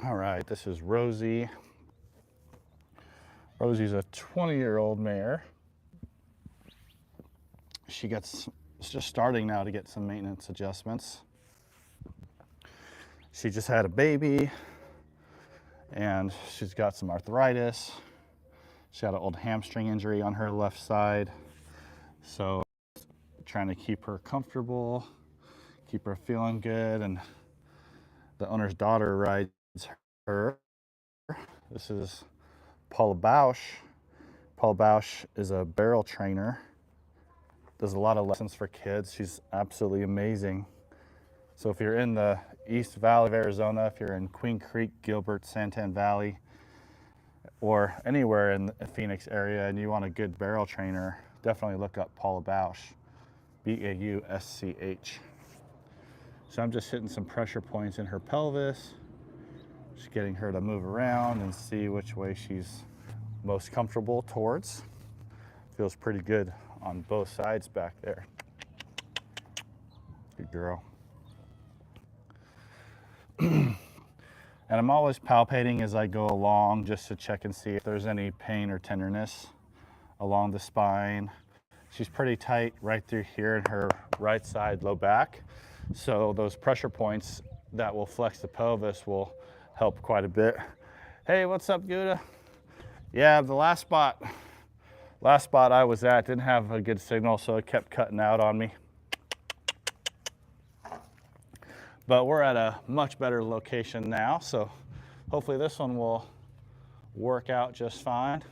All right, this is Rosie. Rosie's a 20-year-old mare. It's just starting now to get some maintenance adjustments. She just had a baby and she's got some arthritis. She had an old hamstring injury on her left side. So trying to keep her comfortable, keep her feeling good, and the owner's daughter rides her. This is Paula Bausch. Paula Bausch is a barrel trainer. Does a lot of lessons for kids. She's absolutely amazing. So if you're in the East Valley of Arizona, if you're in Queen Creek, Gilbert, Santan Valley, or anywhere in the Phoenix area and you want a good barrel trainer, definitely look up Paula Bausch, B-A-U-S-C-H. So I'm just hitting some pressure points in her pelvis, just getting her to move around and see which way she's most comfortable towards. Feels pretty good on both sides back there. Good girl. And I'm always palpating as I go along just to check and see if there's any pain or tenderness along the spine. She's pretty tight right through here in her right side low back. So those pressure points that will flex the pelvis will help quite a bit. Hey, what's up, Gouda? Yeah, the last spot I was at didn't have a good signal, so it kept cutting out on me. But we're at a much better location now, so hopefully this one will work out just fine.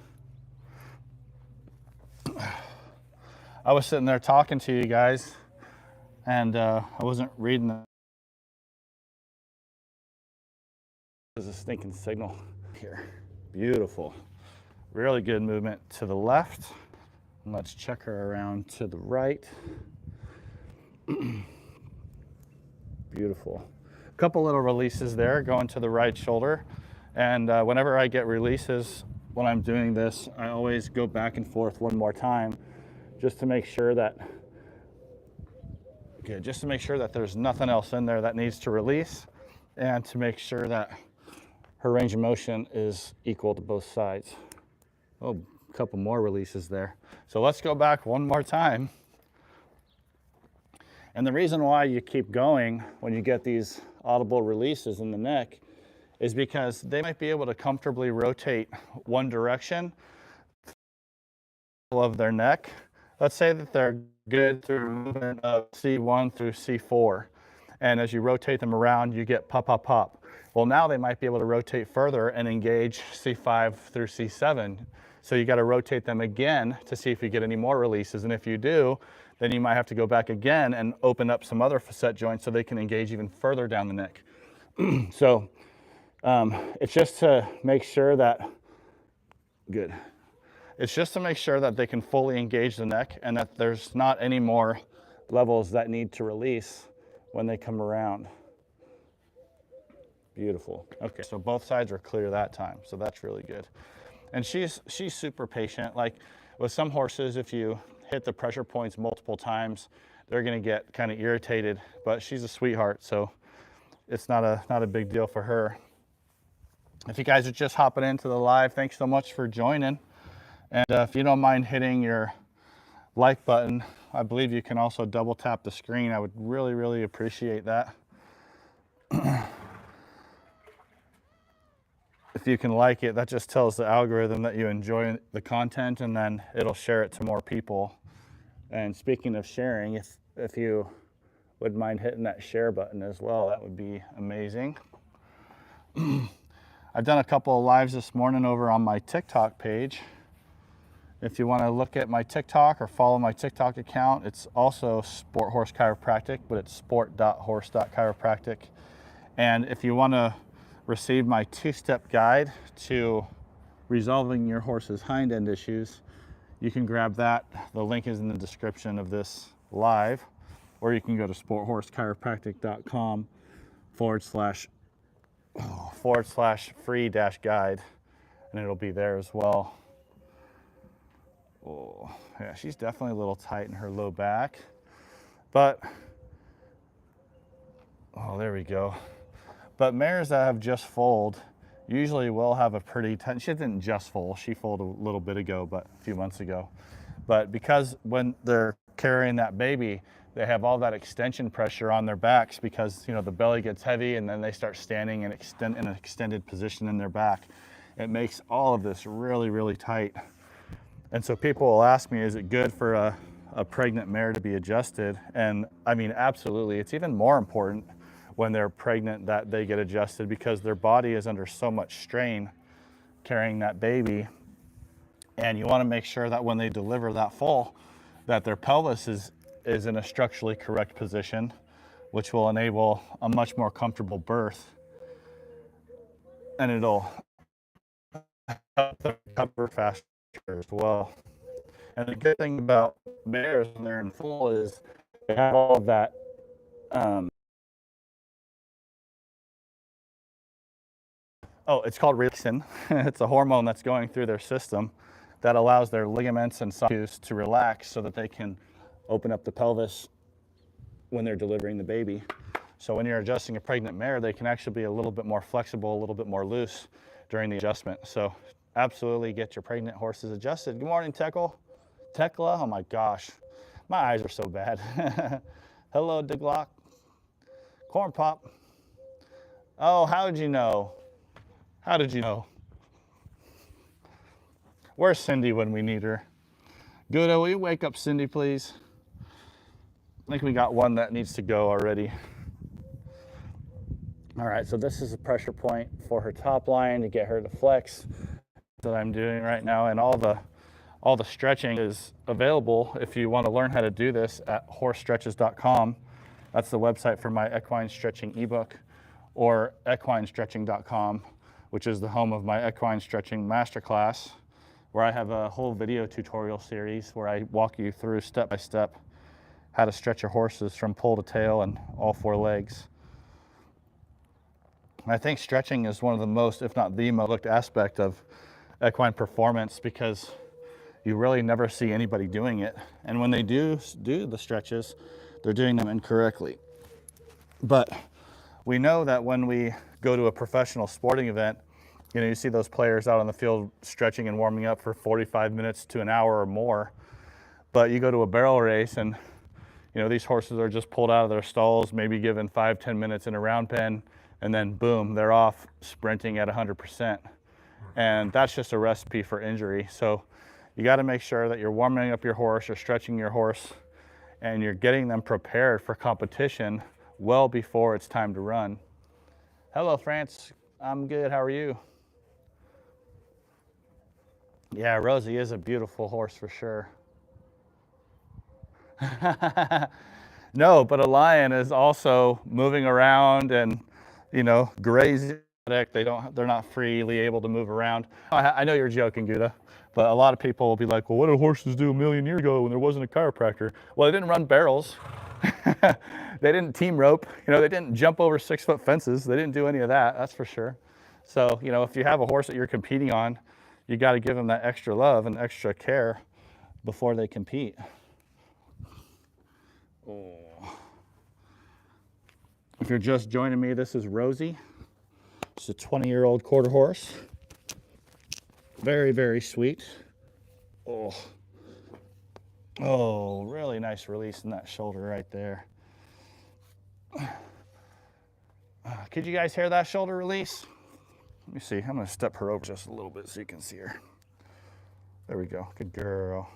I was sitting there talking to you guys, and I wasn't reading the... There's a stinking signal here. Beautiful. Really good movement to the left. And let's check her around to the right. Beautiful. A couple little releases there going to the right shoulder. And whenever I get releases when I'm doing this, I always go back and forth one more time just to make sure that there's nothing else in there that needs to release, and to make sure that her range of motion is equal to both sides. Oh, a couple more releases there. So let's go back one more time. And the reason why you keep going when you get these audible releases in the neck is because they might be able to comfortably rotate one direction of their neck. Let's say that they're good through movement of C1 through C4. And as you rotate them around, you get pop, pop, pop. Well, now they might be able to rotate further and engage C5 through C7. So you got to rotate them again to see if you get any more releases. And if you do, then you might have to go back again and open up some other facet joints so they can engage even further down the neck. So it's just to make sure that, good. It's just to make sure that they can fully engage the neck and that there's not any more levels that need to release when they come around. Beautiful. Okay, so both sides are clear that time, so that's really good. And she's super patient. Like with some horses, if you hit the pressure points multiple times, they're gonna get kind of irritated, but she's a sweetheart, so it's not a big deal for her. If you guys are just hopping into the live, thanks so much for joining. And if you don't mind hitting your like button, I believe you can also double tap the screen. I would really, really appreciate that. If you can like it, that just tells the algorithm that you enjoy the content, and then it'll share it to more people. And speaking of sharing, if you wouldn't mind hitting that share button as well, that would be amazing. I've done a couple of lives this morning over on my TikTok page. If you want to look at my TikTok or follow my TikTok account, it's also Sport Horse Chiropractic, but it's sport.horse.chiropractic. And if you want to receive my 2-step guide to resolving your horse's hind end issues, you can grab that. The link is in the description of this live, or you can go to sporthorsechiropractic.com/free-guide, and it'll be there as well. Oh, yeah, she's definitely a little tight in her low back, but, oh, there we go. But mares that have just foaled usually will have a pretty, she didn't just foal, she foaled a little bit ago, but a few months ago. But because when they're carrying that baby, they have all that extension pressure on their backs because, you know, the belly gets heavy and then they start standing and extend in an extended position in their back. It makes all of this really, really tight. And so people will ask me, is it good for a pregnant mare to be adjusted? And I mean, absolutely. It's even more important when they're pregnant that they get adjusted because their body is under so much strain carrying that baby. And you want to make sure that when they deliver that foal, that their pelvis is in a structurally correct position, which will enable a much more comfortable birth. And it'll help them recover faster as well. And the good thing about mares when they're in foal is they have all of that it's called relaxin. It's a hormone that's going through their system that allows their ligaments and soft tissues to relax so that they can open up the pelvis when they're delivering the baby. So when you're adjusting a pregnant mare, they can actually be a little bit more flexible, a little bit more loose during the adjustment. So absolutely get your pregnant horses adjusted. Good morning, Tekla. Oh my gosh, my eyes are so bad. Hello, Deglock. Corn Pop. Oh, how did you know? How did you know? Where's Cindy when we need her? Gouda, will you wake up Cindy, please? I think we got one that needs to go already. All right, so this is a pressure point for her top line to get her to flex that I'm doing right now, and all the stretching is available if you want to learn how to do this at horsestretches.com. That's the website for my equine stretching ebook, or equinestretching.com, which is the home of my equine stretching masterclass, where I have a whole video tutorial series where I walk you through step by step how to stretch your horses from poll to tail and all four legs. And I think stretching is one of the most, if not the most, looked aspect of equine performance because you really never see anybody doing it. And when they do the stretches, they're doing them incorrectly. But we know that when we go to a professional sporting event, you know, you see those players out on the field stretching and warming up for 45 minutes to an hour or more. But you go to a barrel race and, you know, these horses are just pulled out of their stalls, maybe given 5-10 minutes in a round pen, and then boom, they're off sprinting at 100%. And that's just a recipe for injury. So you got to make sure that you're warming up your horse, you're stretching your horse, and you're getting them prepared for competition well before it's time to run. Hello, France. I'm good. How are you? Yeah, Rosie is a beautiful horse for sure. No, but a lion is also moving around and, you know, grazing. They're not freely able to move around. I know you're joking, Gouda, but a lot of people will be like, well, what did horses do a million years ago when there wasn't a chiropractor? Well, they didn't run barrels. They didn't team rope. You know, they didn't jump over 6-foot fences. They didn't do any of that, that's for sure. So, you know, if you have a horse that you're competing on, you got to give them that extra love and extra care before they compete. Oh. If you're just joining me, this is Rosie. She's a 20-year-old quarter horse. Very, very sweet. Oh. Oh, really nice release in that shoulder right there. Could you guys hear that shoulder release? Let me see. I'm going to step her over just a little bit so you can see her. There we go. Good girl.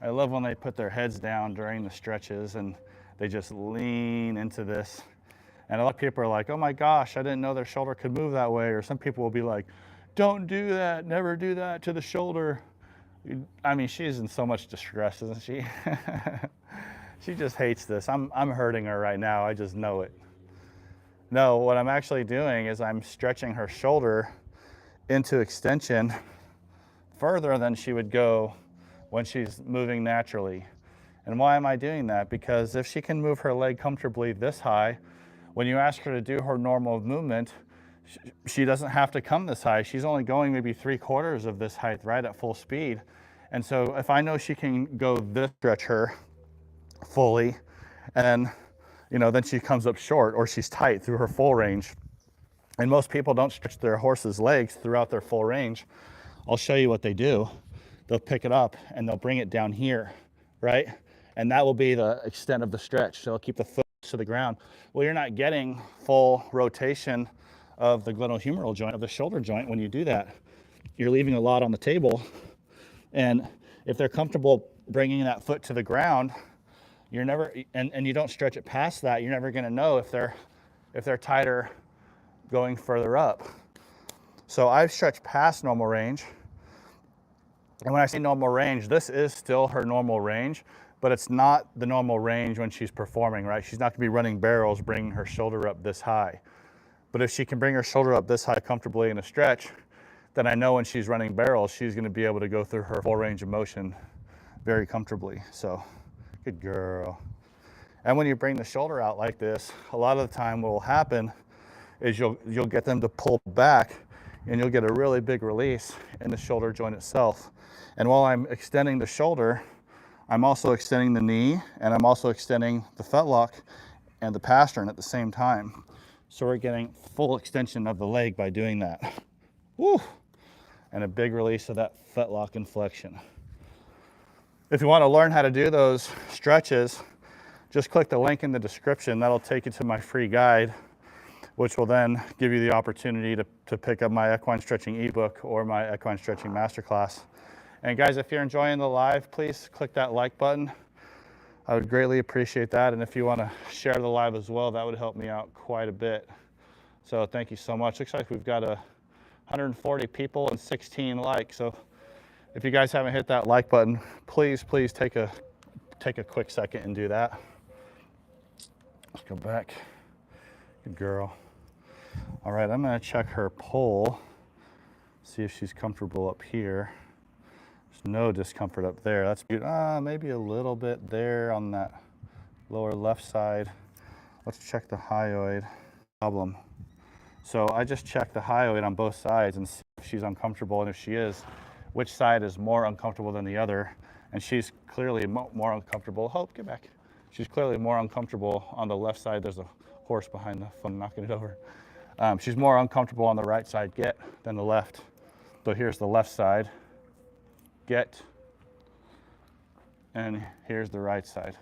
I love when they put their heads down during the stretches and they just lean into this. And a lot of people are like, oh my gosh, I didn't know their shoulder could move that way. Or some people will be like, don't do that, never do that to the shoulder. I mean, she's in so much distress, isn't she? She just hates this. I'm hurting her right now, I just know it. No, what I'm actually doing is I'm stretching her shoulder into extension further than she would go when she's moving naturally. And why am I doing that? Because if she can move her leg comfortably this high, when you ask her to do her normal movement, she doesn't have to come this high. She's only going maybe 3/4 of this height, right, at full speed. And so if I know she can go this, stretch her fully, And then, you know, then she comes up short or she's tight through her full range. And most people don't stretch their horse's legs throughout their full range. I'll show you what they do. They'll pick it up and they'll bring it down here, right? And that will be the extent of the stretch. So they'll keep the foot to the ground. Well, you're not getting full rotation of the glenohumeral joint, of the shoulder joint when you do that. You're leaving a lot on the table. And if they're comfortable bringing that foot to the ground, you're never, and you don't stretch it past that, you're never gonna know if they're tighter going further up. So I've stretched past normal range. And when I say normal range, this is still her normal range, but it's not the normal range when she's performing, right? She's not gonna be running barrels, bringing her shoulder up this high. But if she can bring her shoulder up this high comfortably in a stretch, then I know when she's running barrels, she's gonna be able to go through her full range of motion very comfortably. So, good girl. And when you bring the shoulder out like this, a lot of the time what will happen is you'll get them to pull back and you'll get a really big release in the shoulder joint itself. And while I'm extending the shoulder, I'm also extending the knee and I'm also extending the fetlock and the pastern at the same time. So we're getting full extension of the leg by doing that. Woo! And a big release of that fetlock and flexion. If you want to learn how to do those stretches, just click the link in the description. That'll take you to my free guide, which will then give you the opportunity to pick up my equine stretching ebook or my equine stretching masterclass. And guys, if you're enjoying the live, please click that like button. I would greatly appreciate that. And if you want to share the live as well, that would help me out quite a bit. So thank you so much. Looks like we've got 140 people and 16 likes. So if you guys haven't hit that like button, please take a quick second and do that. Let's go back. Good girl. All right, I'm gonna check her pole, see if she's comfortable up here. There's no discomfort up there. That's good. Maybe a little bit there on that lower left side. Let's check the hyoid. Problem. So I just checked the hyoid on both sides and see if she's uncomfortable, and if she is, which side is more uncomfortable than the other. And she's clearly more uncomfortable. Hope, get back. She's clearly more uncomfortable on the left side. There's a horse behind the phone knocking it over. She's more uncomfortable on the right side, get, than the left. So here's the left side, get, and here's the right side.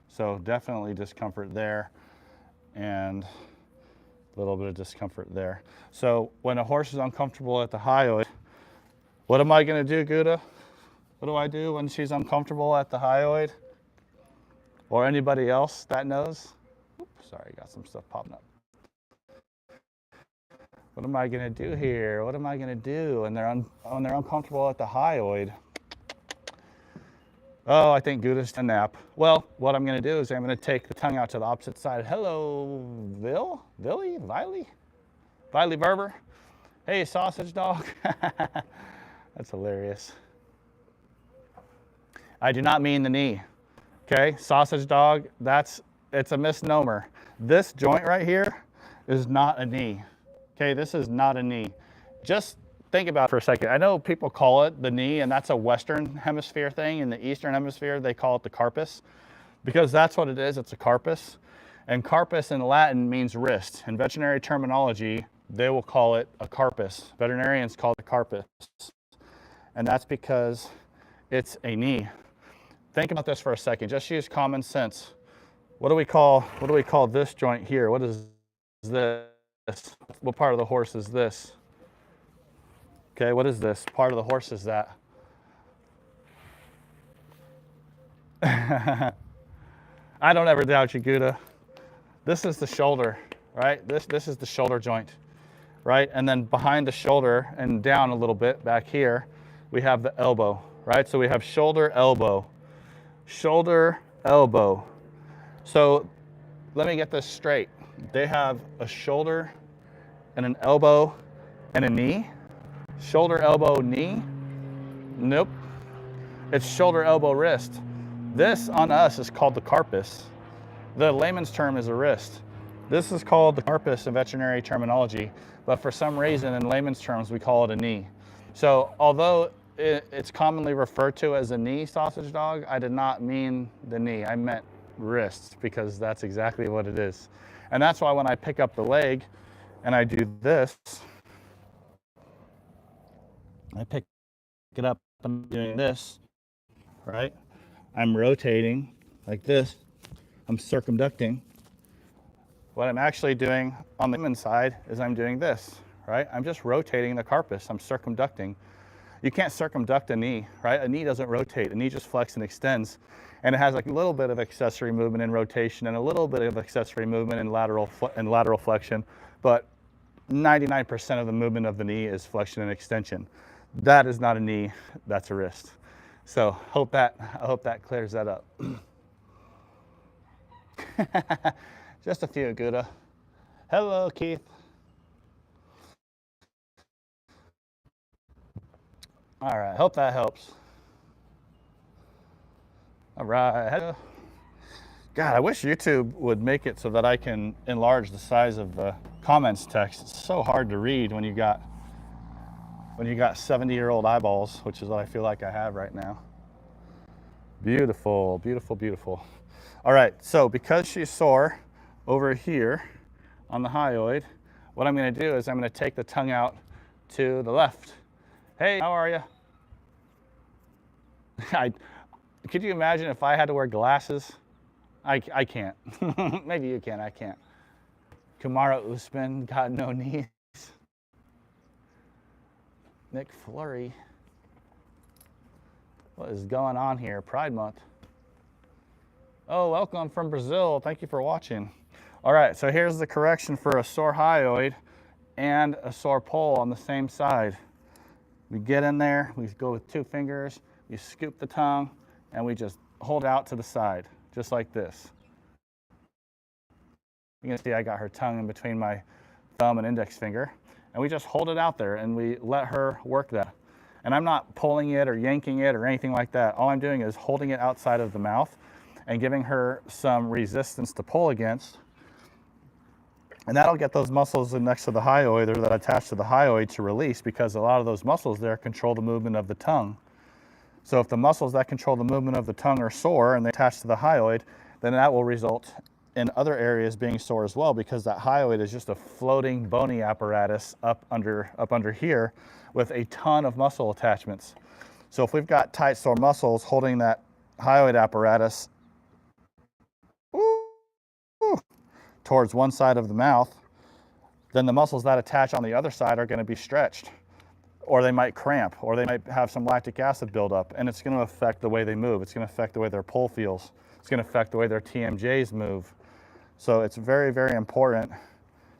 So definitely discomfort there and a little bit of discomfort there. So when a horse is uncomfortable at the hyoid, what am I gonna do, Gouda? What do I do when she's uncomfortable at the hyoid? Or anybody else that knows? Oops, sorry, got some stuff popping up. What am I gonna do here? What am I gonna do when they're uncomfortable at the hyoid? Oh, I think Gouda's a nap. Well, what I'm gonna do is I'm gonna take the tongue out to the opposite side. Hello, Viley Berber. Hey, sausage dog. That's hilarious. I do not mean the knee. Okay, sausage dog, it's a misnomer. This joint right here is not a knee. Okay, this is not a knee. Just think about it for a second. I know people call it the knee, and that's a Western hemisphere thing. In the Eastern hemisphere, they call it the carpus, because that's what it is, it's a carpus. And carpus in Latin means wrist. In veterinary terminology, they will call it a carpus. Veterinarians call it a carpus. And that's because it's a knee. Think about this for a second. Just use common sense. What do we call this joint here? What is this? What part of the horse is this? Okay, what is this? Part of the horse is that. I don't ever doubt you, Gouda. This is the shoulder, right? This is the shoulder joint, right? And then behind the shoulder and down a little bit back here, we have the elbow, right? So we have shoulder, elbow. Shoulder, elbow. So let me get this straight. They have a shoulder and an elbow and a knee. Shoulder, elbow, knee. Nope. It's shoulder, elbow, wrist. This on us is called the carpus. The layman's term is a wrist. This is called the carpus in veterinary terminology, but for some reason in layman's terms we call it a knee. So although it's commonly referred to as a knee, sausage dog, I did not mean the knee. I meant wrists, because that's exactly what it is. And that's why when I pick up the leg and I do this, I pick it up and I'm doing this, right? I'm rotating like this. I'm circumducting. What I'm actually doing on the human side is I'm doing this, right? I'm just rotating the carpus. I'm circumducting. You can't circumduct a knee, right? A knee doesn't rotate. A knee just flexes and extends. And it has like a little bit of accessory movement in rotation and a little bit of accessory movement in lateral flexion. But 99% of the movement of the knee is flexion and extension. That is not a knee, that's a wrist. So I hope that clears that up. Just a few, Gouda. Hello, Keith. All right, hope that helps. All right. God, I wish YouTube would make it so that I can enlarge the size of the comments text. It's so hard to read when you got 70-year-old eyeballs, which is what I feel like I have right now. Beautiful, beautiful, beautiful. All right, so because she's sore over here on the hyoid, what I'm gonna do is I'm gonna take the tongue out to the left. Hey, how are you? Could you imagine if I had to wear glasses? I can't. Maybe you can, I can't. Kamara Usman got no knees. Nick Flurry. What is going on here? Pride Month. Oh, welcome from Brazil. Thank you for watching. All right, so here's the correction for a sore hyoid and a sore pole on the same side. We get in there, we go with 2 fingers, we scoop the tongue, and we just hold out to the side, just like this. You can see I got her tongue in between my thumb and index finger, and we just hold it out there and we let her work that. And I'm not pulling it or yanking it or anything like that. All I'm doing is holding it outside of the mouth and giving her some resistance to pull against. And that'll get those muscles next to the hyoid, or that attach to the hyoid, to release, because a lot of those muscles there control the movement of the tongue. So if the muscles that control the movement of the tongue are sore and they attach to the hyoid, then that will result in other areas being sore as well, because that hyoid is just a floating bony apparatus up under here with a ton of muscle attachments. So if we've got tight sore muscles holding that hyoid apparatus towards one side of the mouth, then the muscles that attach on the other side are going to be stretched, or they might cramp, or they might have some lactic acid buildup, and it's going to affect the way they move. It's going to affect the way their pull feels. It's going to affect the way their TMJs move. So it's very, very important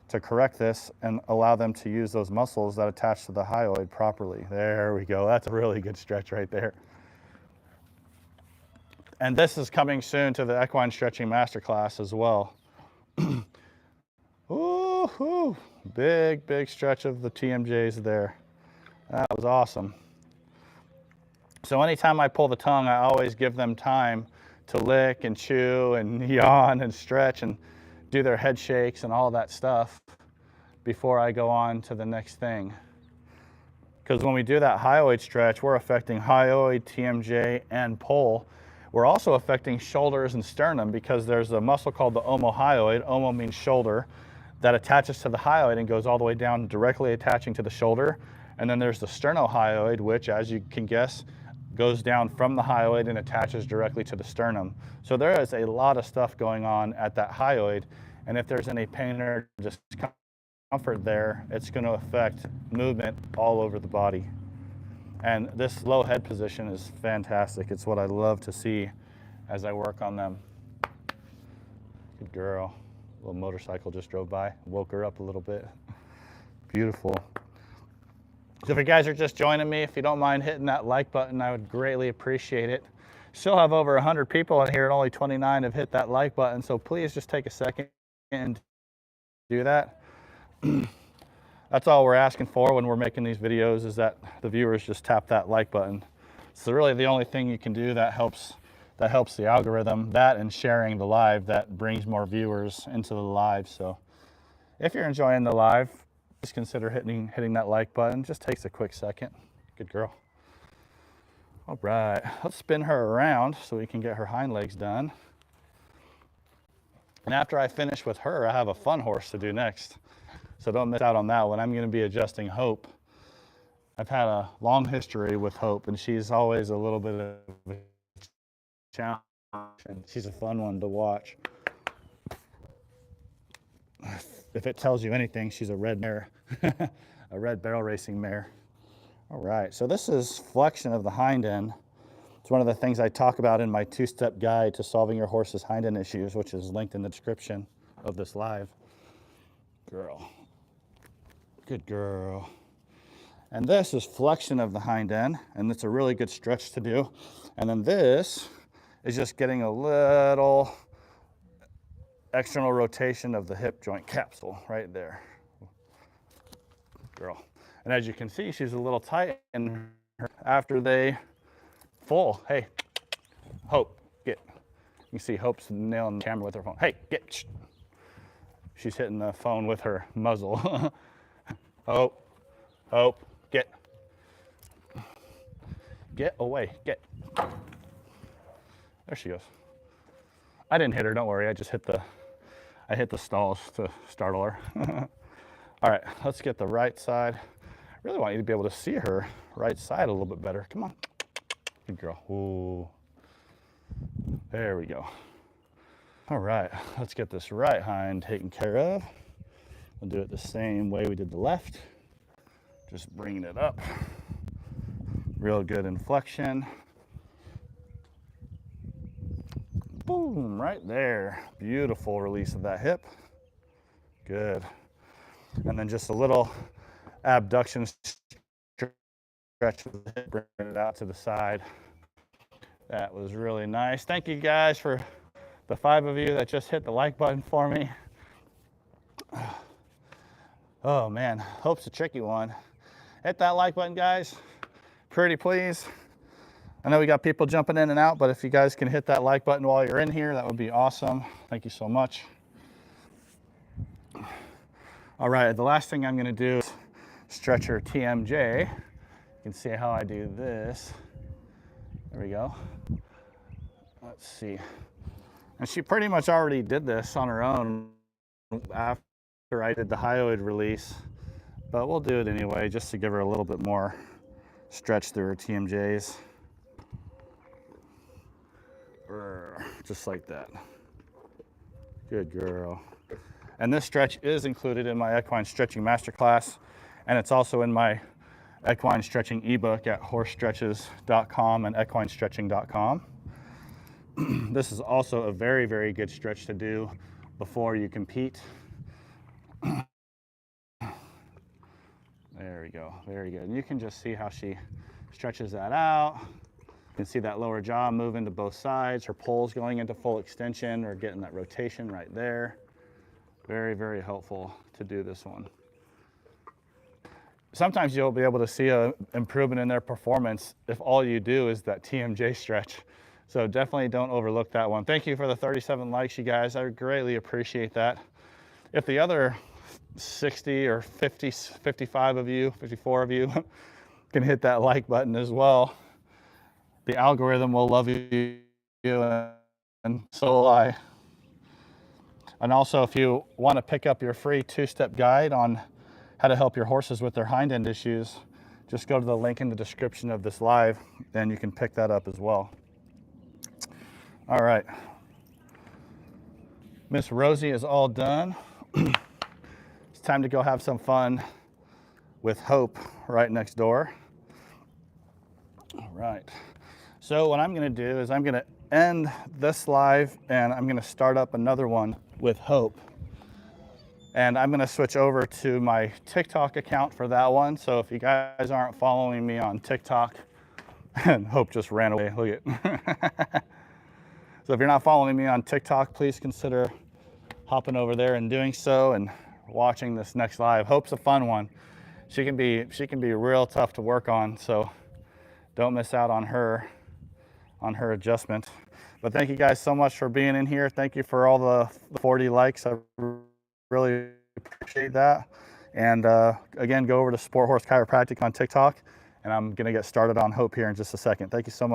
to correct this and allow them to use those muscles that attach to the hyoid properly. There we go. That's a really good stretch right there. And this is coming soon to the Equine Stretching Masterclass as well. Ooh, big, big stretch of the TMJs there. That was awesome. So anytime I pull the tongue, I always give them time to lick and chew and yawn and stretch and do their head shakes and all that stuff before I go on to the next thing. Because when we do that hyoid stretch, we're affecting hyoid, TMJ, and pole. We're also affecting shoulders and sternum, because there's a muscle called the omohyoid. Omo means shoulder, that attaches to the hyoid and goes all the way down, directly attaching to the shoulder. And then there's the sternohyoid, which, as you can guess, goes down from the hyoid and attaches directly to the sternum. So there is a lot of stuff going on at that hyoid. And if there's any pain or discomfort there, it's going to affect movement all over the body. And this low head position is fantastic. It's what I love to see as I work on them. Good girl. A little motorcycle just drove by, woke her up a little bit. Beautiful. So if you guys are just joining me, if you don't mind hitting that like button, I would greatly appreciate it. Still have over 100 people in here and only 29 have hit that like button, so please just take a second and do that. That's all we're asking for when we're making these videos, is that the viewers just tap that like button. It's really the only thing you can do that helps the algorithm, that and sharing the live, that brings more viewers into the live. So if you're enjoying the live, just consider hitting that like button. Just takes a quick second. Good girl. All right, let's spin her around so we can get her hind legs done. And after I finish with her, I have a fun horse to do next. So don't miss out on that one. I'm going to be adjusting Hope. I've had a long history with Hope, and she's always a little bit of a challenge, and she's a fun one to watch. If it tells you anything, she's a red mare, a red barrel racing mare. All right, so this is flexion of the hind end. It's one of the things I talk about in my 2-step guide to solving your horse's hind end issues, which is linked in the description of this live. Girl, good girl. And this is flexion of the hind end, and it's a really good stretch to do. And then this is just getting a little external rotation of the hip joint capsule right there. Girl. And as you can see, she's a little tight, and after they full, hey, Hope, get. You can see Hope's nailing the camera with her phone. Hey, get. She's hitting the phone with her muzzle. Hope, Hope, get. Get away, get. There she goes. I didn't hit her, don't worry. I just hit the stalls to startle her. All right, let's get the right side. I really want you to be able to see her right side a little bit better. Come on, good girl. Ooh, there we go. All right, let's get this right hind taken care of. We'll do it the same way we did the left. Just bringing it up. Real good inflection. Boom, right there. Beautiful release of that hip. Good. And then just a little abduction stretch of the hip, bringing it out to the side. That was really nice. Thank you guys for the 5 of you that just hit the like button for me. Oh man, Hope's a tricky one. Hit that like button, guys. Pretty please. I know we got people jumping in and out, but if you guys can hit that like button while you're in here, that would be awesome. Thank you so much. All right, the last thing I'm gonna do is stretch her TMJ. You can see how I do this. There we go. Let's see. And she pretty much already did this on her own after I did the hyoid release, but we'll do it anyway just to give her a little bit more stretch through her TMJs. Just like that. Good girl. And this stretch is included in my equine stretching masterclass, and it's also in my equine stretching ebook at horsestretches.com and equinestretching.com. This is also a very, very good stretch to do before you compete. There we go, very good. And you can just see how she stretches that out. You can see that lower jaw moving to both sides. Her pole's going into full extension or getting that rotation right there. Very, very helpful to do this one. Sometimes you'll be able to see an improvement in their performance if all you do is that TMJ stretch. So definitely don't overlook that one. Thank you for the 37 likes, you guys. I greatly appreciate that. If the other 60 or 50, 55 of you, 54 of you can hit that like button as well, the algorithm will love you, and so will I. And also, if you want to pick up your free 2-step guide on how to help your horses with their hind end issues, just go to the link in the description of this live, and you can pick that up as well. All right. Miss Rosie is all done. It's time to go have some fun with Hope right next door. All right. So what I'm going to do is I'm going to end this live, and I'm going to start up another one with Hope. And I'm going to switch over to my TikTok account for that one. So if you guys aren't following me on TikTok, and Hope just ran away, look at. So if you're not following me on TikTok, please consider hopping over there and doing so and watching this next live. Hope's a fun one. She can be real tough to work on, so don't miss out on her adjustment. But thank you guys so much for being in here. Thank you for all the 40 likes. I really appreciate that. And again, go over to Sport Horse Chiropractic on TikTok, and I'm gonna get started on Hope here in just a second. Thank you so much.